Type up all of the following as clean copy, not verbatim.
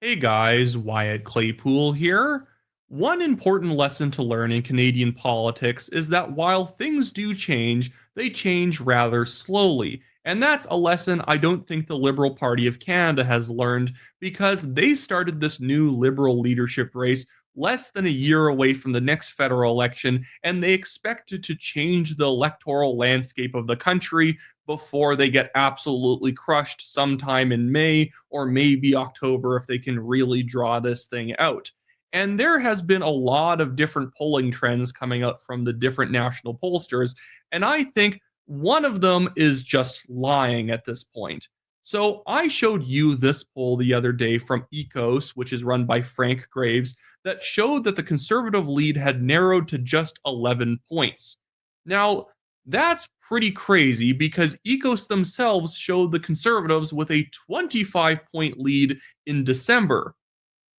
Hey guys, Wyatt Claypool here. One important lesson to learn in Canadian politics is that while things do change, they change rather slowly. And that's a lesson I don't think the Liberal Party of Canada has learned because they started this new Liberal leadership race less than a year away from the next federal election, and they expected to change the electoral landscape of the country before they get absolutely crushed sometime in May or maybe October if they can really draw this thing out. And there has been a lot of different polling trends coming out from the different national pollsters. And I think one of them is just lying at this point. So I showed you this poll the other day from EKOS, which is run by Frank Graves, that showed that the conservative lead had narrowed to just 11 points. Now, that's pretty crazy because EKOS themselves showed the conservatives with a 25-point lead in December.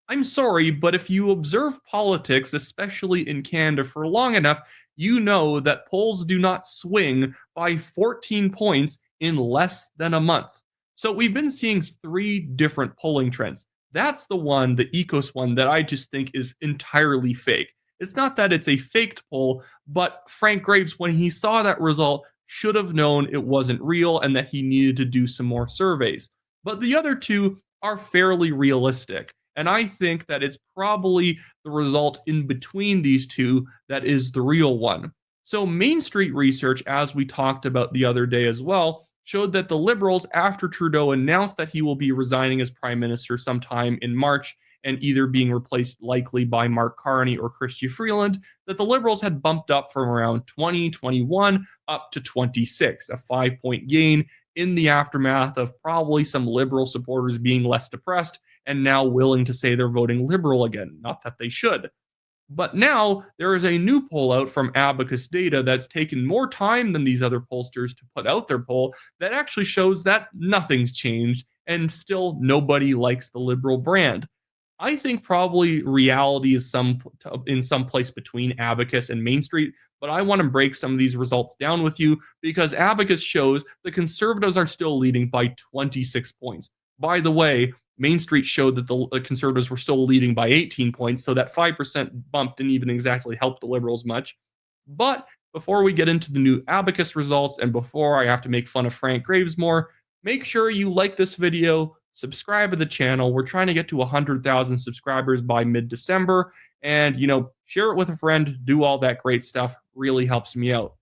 I'm sorry, but if you observe politics, especially in Canada, for long enough, you know that polls do not swing by 14 points in less than a month. So we've been seeing three different polling trends. That's the one, the EKOS one, that I just think is entirely fake. It's not that it's a faked poll, but Frank Graves, when he saw that result, should have known it wasn't real and that he needed to do some more surveys. But the other two are fairly realistic. And I think that it's probably the result in between these two that is the real one. So, Main Street research, as we talked about the other day as well, showed that the Liberals, after Trudeau announced that he will be resigning as Prime Minister sometime in March and either being replaced likely by Mark Carney or Chrystia Freeland, that the Liberals had bumped up from around 2021 up to 26, a 5-point gain in the aftermath of probably some Liberal supporters being less depressed and now willing to say they're voting Liberal again. Not that they should. But now there is a new poll out from Abacus Data that's taken more time than these other pollsters to put out their poll that actually shows that nothing's changed and still nobody likes the Liberal brand. I think probably reality is in some place between Abacus and Main Street, but I want to break some of these results down with you because Abacus shows the Conservatives are still leading by 26 points. By the way, Main Street showed that the Conservatives were still leading by 18 points, so that 5% bump didn't even exactly help the Liberals much. But before we get into the new Abacus results and before I have to make fun of Frank Graves more, make sure you like this video, subscribe to the channel. We're trying to get to 100,000 subscribers by mid-December, and share it with a friend, do all that great stuff. Really helps me out.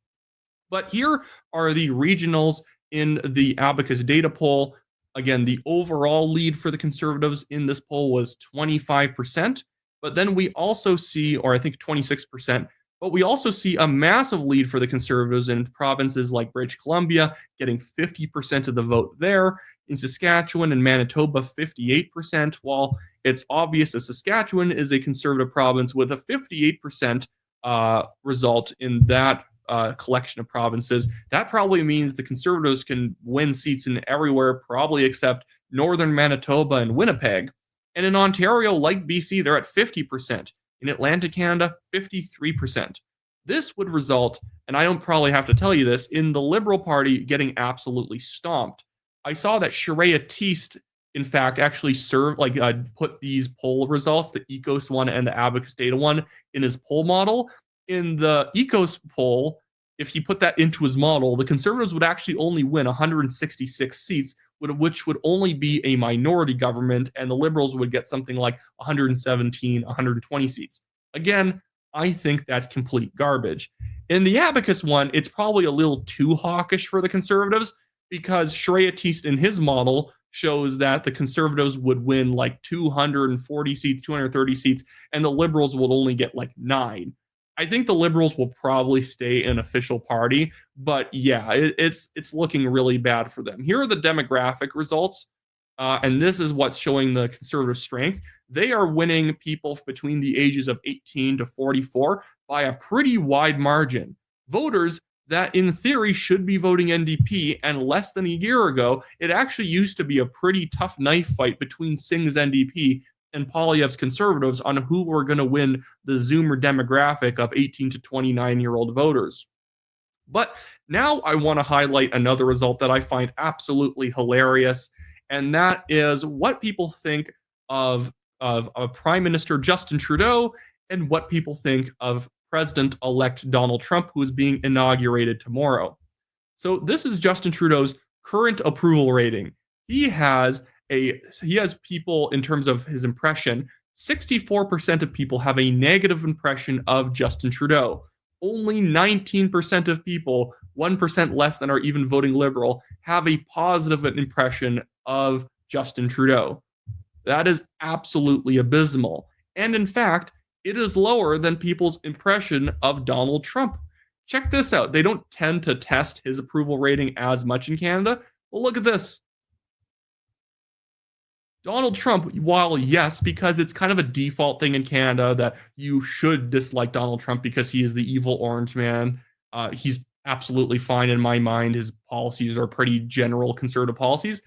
But here are the regionals in the Abacus data poll. Again, the overall lead for the Conservatives in this poll was 25%, but then we also see, or I think 26%, but we also see a massive lead for the Conservatives in provinces like British Columbia, getting 50% of the vote there. In Saskatchewan and Manitoba, 58%, while it's obvious that Saskatchewan is a Conservative province with a 58% result in that collection of provinces. That probably means the Conservatives can win seats in everywhere, probably except northern Manitoba and Winnipeg. And in Ontario, like BC, they're at 50%. In Atlantic Canada, 53%. This would result, and I don't probably have to tell you this, in the Liberal Party getting absolutely stomped. I saw that Sharia Teest, in fact, actually put these poll results, the EKOS one and the Abacus Data one, in his poll model. In the EKOS poll, if he put that into his model, the Conservatives would actually only win 166 seats, which would only be a minority government, and the Liberals would get something like 117, 120 seats. Again, I think that's complete garbage. In the Abacus one, it's probably a little too hawkish for the Conservatives because Sharia Teest in his model shows that the Conservatives would win like 240 seats, 230 seats, and the Liberals would only get like 9. I think the Liberals will probably stay an official party, but yeah, it's looking really bad for them. Here are the demographic results, and this is what's showing the Conservative strength. They are winning people between the ages of 18 to 44 by a pretty wide margin. Voters that in theory should be voting NDP, and less than a year ago, it actually used to be a pretty tough knife fight between Singh's NDP and Poilievre's Conservatives on who were going to win the Zoomer demographic of 18 to 29-year-old voters. But now I want to highlight another result that I find absolutely hilarious, and that is what people think of Prime Minister Justin Trudeau and what people think of President-elect Donald Trump, who is being inaugurated tomorrow. So this is Justin Trudeau's current approval rating. He has people in terms of his impression. 64% of people have a negative impression of Justin Trudeau. Only 19% of people, 1% less than are even voting Liberal, have a positive impression of Justin Trudeau. That is absolutely abysmal. And in fact, it is lower than people's impression of Donald Trump. Check this out. They don't tend to test his approval rating as much in Canada. Well, look at this. Donald Trump, while yes, because it's kind of a default thing in Canada that you should dislike Donald Trump because he is the evil orange man, he's absolutely fine in my mind. His policies are pretty general conservative policies.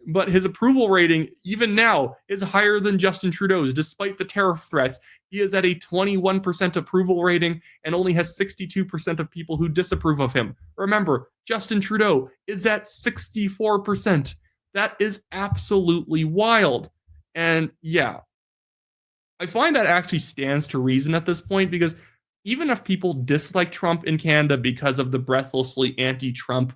But his approval rating, even now, is higher than Justin Trudeau's, despite the tariff threats. He is at a 21% approval rating and only has 62% of people who disapprove of him. Remember, Justin Trudeau is at 64%. That is absolutely wild. And yeah, I find that actually stands to reason at this point, because even if people dislike Trump in Canada because of the breathlessly anti-Trump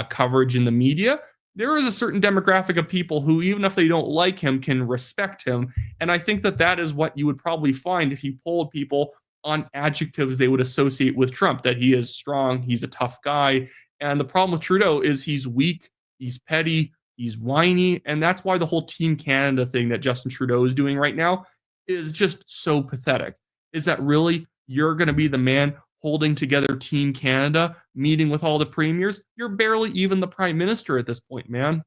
coverage in the media, there is a certain demographic of people who, even if they don't like him, can respect him. And I think that that is what you would probably find if you polled people on adjectives they would associate with Trump, that he is strong, he's a tough guy. And the problem with Trudeau is he's weak, he's petty, he's whiny. And that's why the whole Team Canada thing that Justin Trudeau is doing right now is just so pathetic. Is that really you're going to be the man holding together Team Canada, meeting with all the premiers? You're barely even the prime minister at this point, man.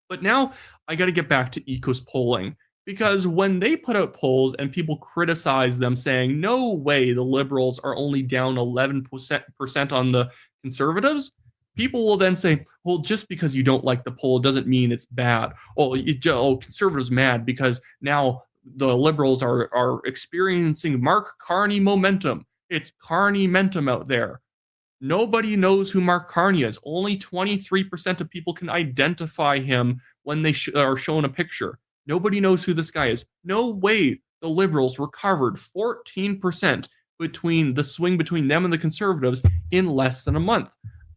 But now I got to get back to EKOS polling, because when they put out polls and people criticize them saying, no way, the Liberals are only down 11% on the Conservatives, people will then say, well, just because you don't like the poll doesn't mean it's bad. Conservatives mad because now the Liberals are experiencing Mark Carney momentum. It's Carney momentum out there. Nobody knows who Mark Carney is. Only 23% of people can identify him when they are shown a picture. Nobody knows who this guy is. No way the Liberals recovered 14% between the swing between them and the Conservatives in less than a month.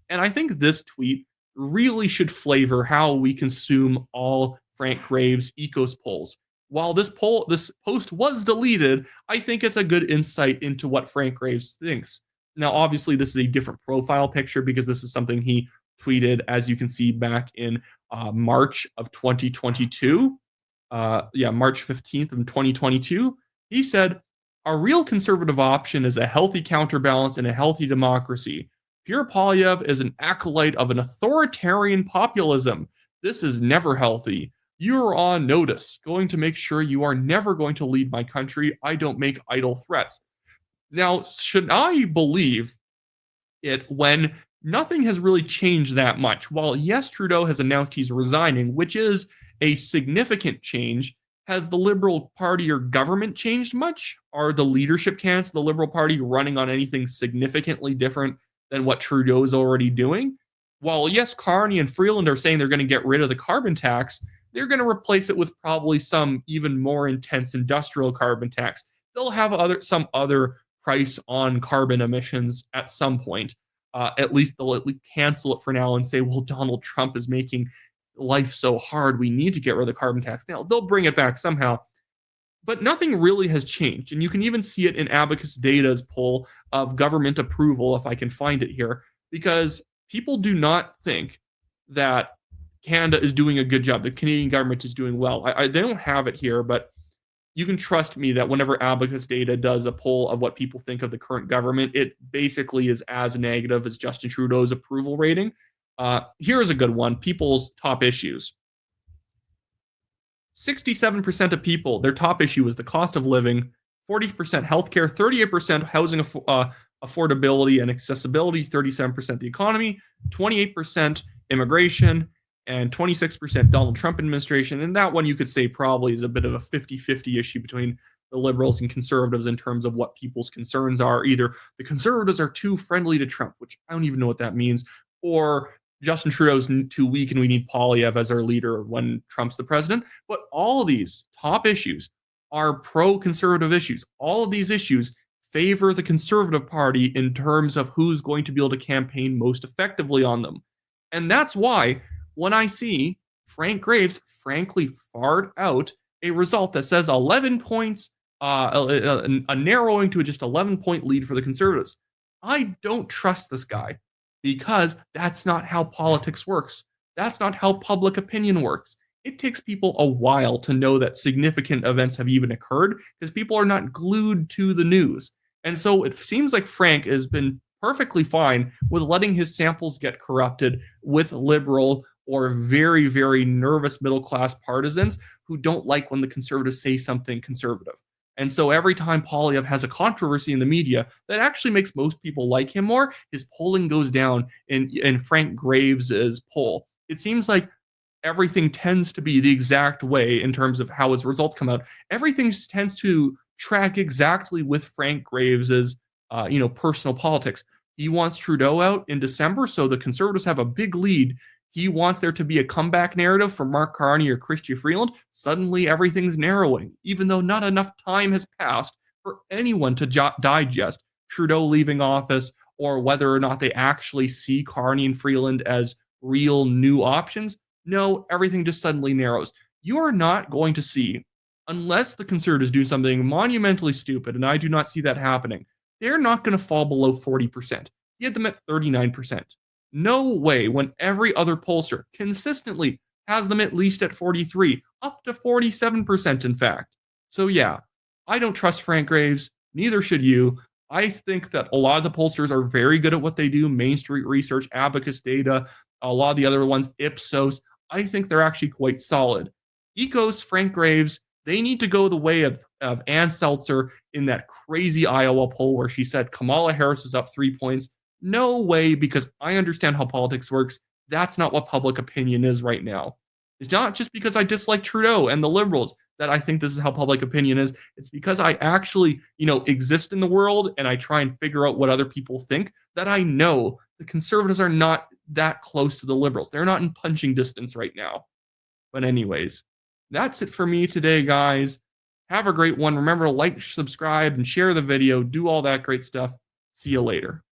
And I think this tweet really should flavor how we consume all Frank Graves' EKOS polls. While this post was deleted, I think it's a good insight into what Frank Graves thinks. Now, obviously, this is a different profile picture because this is something he tweeted, as you can see, back in March of 2022. March 15th of 2022. He said, "A real conservative option is a healthy counterbalance in a healthy democracy. Pierre Poilievre is an acolyte of an authoritarian populism. This is never healthy. You're on notice, going to make sure you are never going to lead my country. I don't make idle threats." Now, should I believe it when nothing has really changed that much? While, yes, Trudeau has announced he's resigning, which is a significant change, has the Liberal Party or government changed much? Are the leadership candidates of the Liberal Party running on anything significantly different than what Trudeau is already doing? While, yes, Carney and Freeland are saying they're going to get rid of the carbon tax, they're going to replace it with probably some even more intense industrial carbon tax. They'll have some other price on carbon emissions at some point. At least they'll at least cancel it for now and say, well, Donald Trump is making life so hard, we need to get rid of the carbon tax. Now, they'll bring it back somehow. But nothing really has changed. And you can even see it in Abacus Data's poll of government approval, if I can find it here, because people do not think that Canada is doing a good job. The Canadian government is doing well. They don't have it here, but you can trust me that whenever Abacus Data does a poll of what people think of the current government, it basically is as negative as Justin Trudeau's approval rating. Here's a good one. People's top issues. 67% of people, their top issue is the cost of living, 40% healthcare, 38% housing affordability and accessibility, 37% the economy, 28% immigration, and 26% Donald Trump administration. And that one you could say probably is a bit of a 50-50 issue between the Liberals and Conservatives in terms of what people's concerns are. Either the Conservatives are too friendly to Trump, which I don't even know what that means, or Justin Trudeau's too weak and we need Poilievre as our leader when Trump's the president. But all of these top issues are pro-conservative issues. All of these issues favor the Conservative Party in terms of who's going to be able to campaign most effectively on them. And that's why when I see Frank Graves frankly fart out a result that says 11 points, a narrowing to just 11-point lead for the Conservatives, I don't trust this guy because that's not how politics works. That's not how public opinion works. It takes people a while to know that significant events have even occurred because people are not glued to the news. And so it seems like Frank has been perfectly fine with letting his samples get corrupted with liberal or very, very nervous middle class partisans who don't like when the Conservatives say something conservative. And so every time Poilievre has a controversy in the media that actually makes most people like him more, his polling goes down in Frank Graves's poll. It seems like everything tends to be the exact way in terms of how his results come out. Everything tends to track exactly with Frank Graves's, personal politics. He wants Trudeau out in December, so the Conservatives have a big lead. He wants there to be a comeback narrative for Mark Carney or Chrystia Freeland. Suddenly, everything's narrowing, even though not enough time has passed for anyone to digest Trudeau leaving office or whether or not they actually see Carney and Freeland as real new options. No, everything just suddenly narrows. You are not going to see, unless the Conservatives do something monumentally stupid, and I do not see that happening, they're not going to fall below 40%. He had them at 39%. No way when every other pollster consistently has them at least at 43, up to 47%, in fact. So yeah, I don't trust Frank Graves. Neither should you. I think that a lot of the pollsters are very good at what they do. Main Street Research, Abacus Data, a lot of the other ones, Ipsos. I think they're actually quite solid. EKOS, Frank Graves, they need to go the way of Ann Seltzer in that crazy Iowa poll where she said Kamala Harris was up 3 points. No way, because I understand how politics works. That's not what public opinion is right now. It's not just because I dislike Trudeau and the Liberals that I think this is how public opinion is. It's because I actually, exist in the world and I try and figure out what other people think that I know the Conservatives are not that close to the Liberals. They're not in punching distance right now. But anyways, that's it for me today, guys. Have a great one. Remember to like, subscribe, and share the video. Do all that great stuff. See you later.